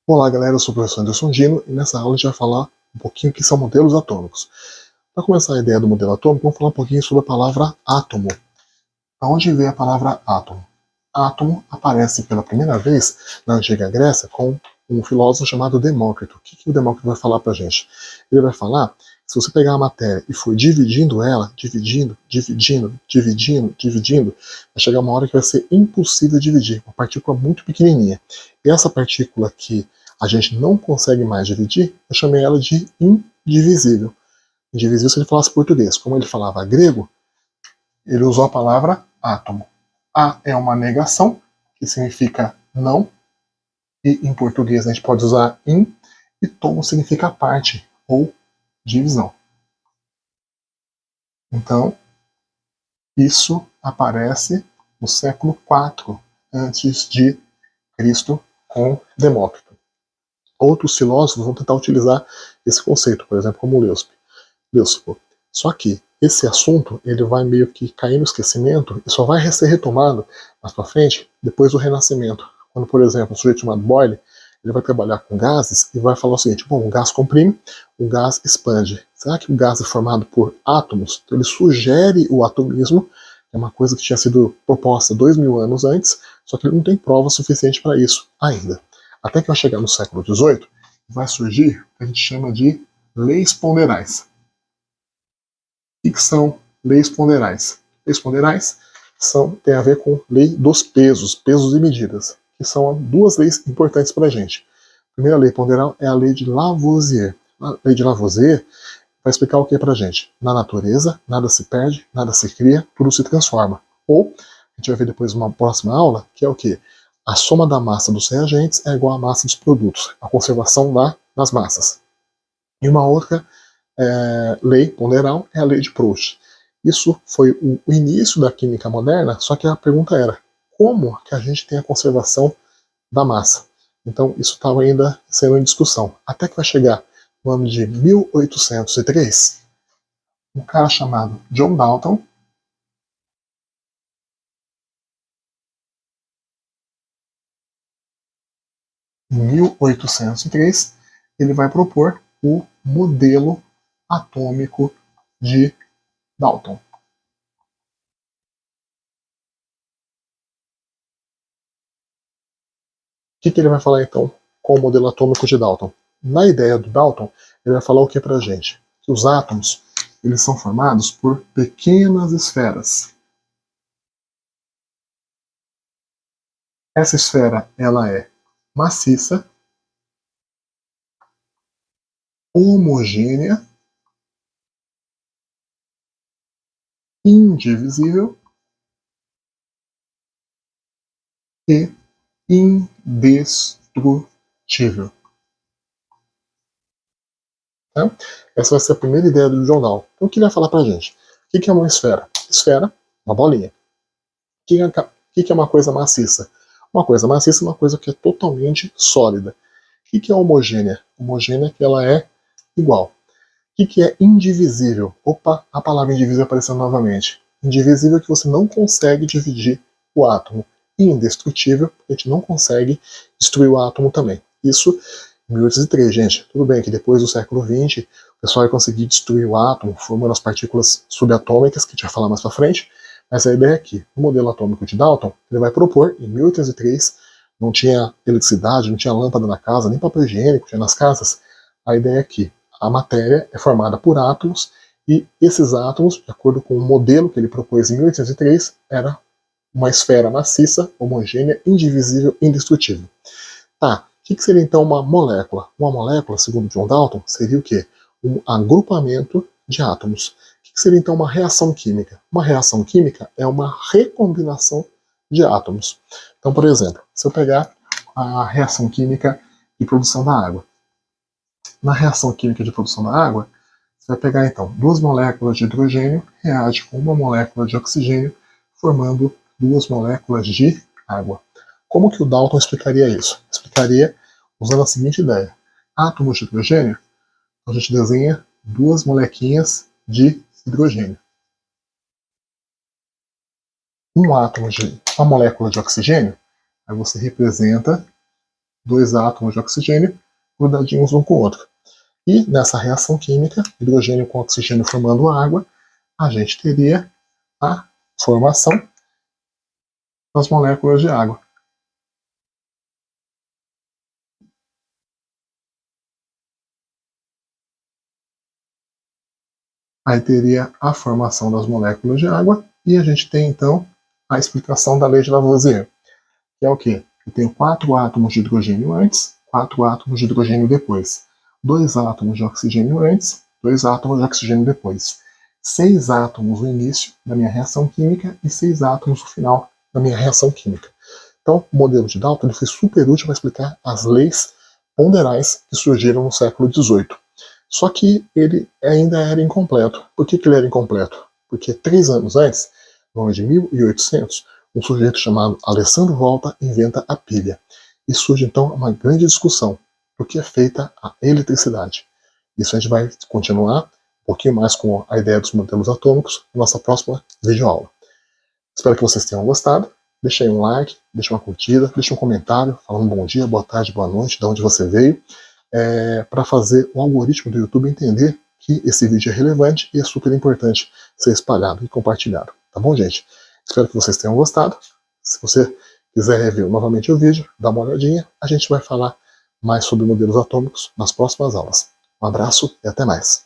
Olá galera, eu sou o professor Anderson Gino e nessa aula a gente vai falar um pouquinho o que são modelos atômicos. Para começar a ideia do modelo atômico, vamos falar um pouquinho sobre a palavra átomo. Da onde vem a palavra átomo? Átomo aparece pela primeira vez na antiga Grécia com um filósofo chamado Demócrito. O que o Demócrito vai falar para a gente? Ele vai falar que se você pegar a matéria e for dividindo ela, dividindo, vai chegar uma hora que vai ser impossível dividir, uma partícula muito pequenininha. E essa partícula que a gente não consegue mais dividir, eu chamei ela de indivisível. Indivisível se ele falasse português. Como ele falava grego, ele usou a palavra átomo. A é uma negação, que significa não, e em português a gente pode usar in, e tomo significa parte, ou divisão. Então, isso aparece no século IV a.C., com Demócrito. Outros filósofos vão tentar utilizar esse conceito, por exemplo, como Leucipo. Só que esse assunto ele vai meio que cair no esquecimento e só vai ser retomado mais para frente, depois do Renascimento. Quando, por exemplo, um sujeito chamado Boyle, ele vai trabalhar com gases e vai falar o seguinte: bom, o gás comprime, o gás expande. Será que o gás é formado por átomos? Então ele sugere o atomismo, que é uma coisa que tinha sido proposta 2000 anos antes, só que ele não tem prova suficiente para isso ainda. Até que vai chegar no século XVIII, vai surgir o que a gente chama de leis ponderais. O que são leis ponderais? Leis ponderais têm a ver com lei dos pesos e medidas, que são duas leis importantes para a gente. A primeira lei ponderal é a lei de Lavoisier. A lei de Lavoisier vai explicar o que para a gente? Na natureza, nada se perde, nada se cria, tudo se transforma. Ou, a gente vai ver depois numa próxima aula, que é o que? A soma da massa dos reagentes é igual à massa dos produtos, a conservação das massas. E uma outra lei ponderal é a lei de Proust. Isso foi o início da química moderna, só que a pergunta era, como que a gente tem a conservação da massa? Então isso estava ainda sendo em discussão. Até que vai chegar no ano de 1803, um cara chamado John Dalton, em 1803, ele vai propor o modelo atômico de Dalton. O que ele vai falar então com o modelo atômico de Dalton? Na ideia do Dalton, ele vai falar o que para a gente? Que os átomos eles são formados por pequenas esferas. Essa esfera ela é maciça, homogênea, indivisível e indestrutível. Tá? Essa vai ser a primeira ideia do jornal. Então, o que ele vai falar para a gente? O que é uma esfera? Esfera, uma bolinha. O que é uma coisa maciça? Uma coisa maciça é uma coisa que é totalmente sólida. O que é homogênea? Homogênea é que ela é igual. O que é indivisível? Opa, a palavra indivisível apareceu novamente. Indivisível é que você não consegue dividir o átomo. E indestrutível, a gente não consegue destruir o átomo também. Isso em 1803, gente. Tudo bem que depois do século XX, o pessoal vai conseguir destruir o átomo, formando as partículas subatômicas, que a gente vai falar mais pra frente. Mas a ideia é que o modelo atômico de Dalton, ele vai propor, em 1803, não tinha eletricidade, não tinha lâmpada na casa, nem papel higiênico tinha nas casas. A ideia é que a matéria é formada por átomos, e esses átomos, de acordo com o modelo que ele propôs em 1803, era uma esfera maciça, homogênea, indivisível, indestrutível. Tá, o que seria então uma molécula? Uma molécula, segundo John Dalton, seria o quê? Um agrupamento de átomos. O que seria então uma reação química? Uma reação química é uma recombinação de átomos. Então, por exemplo, se eu pegar a reação química de produção da água. Na reação química de produção da água, você vai pegar então duas moléculas de hidrogênio reagem com uma molécula de oxigênio, formando duas moléculas de água. Como que o Dalton explicaria isso? Explicaria usando a seguinte ideia. Átomos de hidrogênio, a gente desenha duas molequinhas de hidrogênio. Uma molécula de oxigênio, aí você representa dois átomos de oxigênio grudadinhos um com o outro. E nessa reação química, hidrogênio com oxigênio formando água, a gente teria a formação das moléculas de água. Aí teria a formação das moléculas de água e a gente tem então a explicação da lei de Lavoisier, que é o quê? Eu tenho 4 átomos de hidrogênio antes, 4 átomos de hidrogênio depois, 2 átomos de oxigênio antes, 2 átomos de oxigênio depois, 6 átomos no início da minha reação química e 6 átomos no final da minha reação química. Então, o modelo de Dalton foi super útil para explicar as leis ponderais que surgiram no século XVIII. Só que ele ainda era incompleto. Por que ele era incompleto? Porque 3 anos antes, no ano de 1800, um sujeito chamado Alessandro Volta inventa a pilha. E surge então uma grande discussão do que é feita a eletricidade. Isso a gente vai continuar um pouquinho mais com a ideia dos modelos atômicos na nossa próxima videoaula. Espero que vocês tenham gostado. Deixa aí um like, deixa uma curtida, deixa um comentário falando bom dia, boa tarde, boa noite, de onde você veio, para fazer o algoritmo do YouTube entender que esse vídeo é relevante e é super importante ser espalhado e compartilhado. Tá bom, gente? Espero que vocês tenham gostado. Se você quiser rever novamente o vídeo, dá uma olhadinha. A gente vai falar mais sobre modelos atômicos nas próximas aulas. Um abraço e até mais.